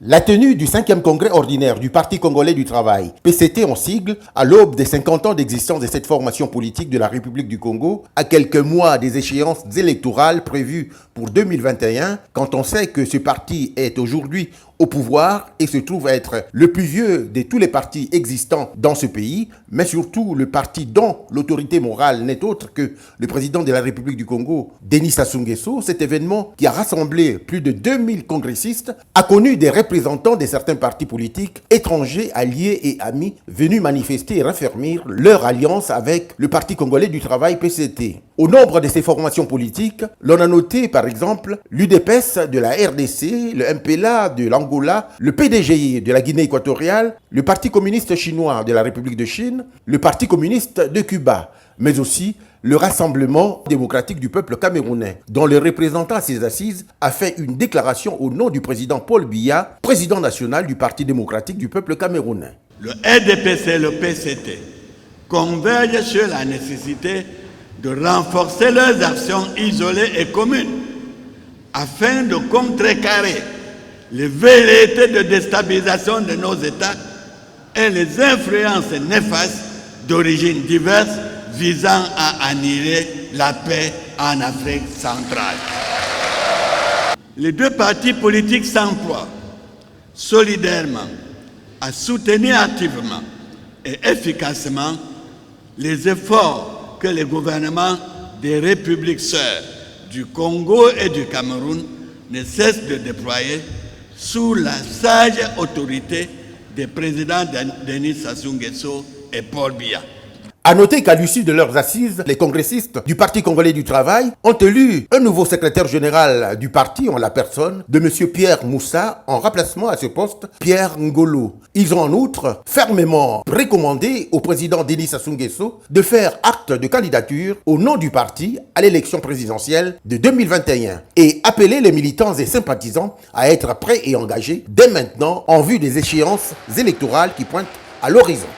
La tenue du 5e congrès ordinaire du Parti congolais du travail, PCT en sigle, à l'aube des 50 ans d'existence de cette formation politique de la République du Congo, à quelques mois des échéances électorales prévues pour 2021, quand on sait que ce parti est aujourd'hui au pouvoir et se trouve être le plus vieux de tous les partis existants dans ce pays, mais surtout le parti dont l'autorité morale n'est autre que le président de la République du Congo, Denis Sassou Nguesso. Cet événement qui a rassemblé plus de 2000 congressistes a connu des représentants de certains partis politiques étrangers, alliés et amis venus manifester et raffermir leur alliance avec le Parti congolais du travail PCT. Au nombre de ces formations politiques, l'on a noté par exemple l'UDPS de la RDC, le MPLA de l'Angola, le PDGI de la Guinée équatoriale, le Parti communiste chinois de la République de Chine, le Parti communiste de Cuba, mais aussi le Rassemblement démocratique du peuple camerounais, dont le représentant à ses assises a fait une déclaration au nom du président Paul Biya, président national du Parti démocratique du peuple camerounais. Le RDPC et le PCT convergent sur la nécessité de renforcer leurs actions isolées et communes afin de contrecarrer les velléités de déstabilisation de nos États et les influences néfastes d'origine diverse visant à annihiler la paix en Afrique centrale. Les deux partis politiques s'emploient solidairement à soutenir activement et efficacement les efforts que les gouvernements des républiques sœurs du Congo et du Cameroun ne cessent de déployer sous la sage autorité des présidents Denis Sassou Nguesso et Paul Biya. A noter qu'à l'issue de leurs assises, les congressistes du Parti congolais du travail ont élu un nouveau secrétaire général du parti en la personne de M. Pierre Moussa, en remplacement à ce poste Pierre Ngolo. Ils ont en outre fermement recommandé au président Denis Sassou Nguesso de faire acte de candidature au nom du parti à l'élection présidentielle de 2021 et appelé les militants et sympathisants à être prêts et engagés dès maintenant en vue des échéances électorales qui pointent à l'horizon.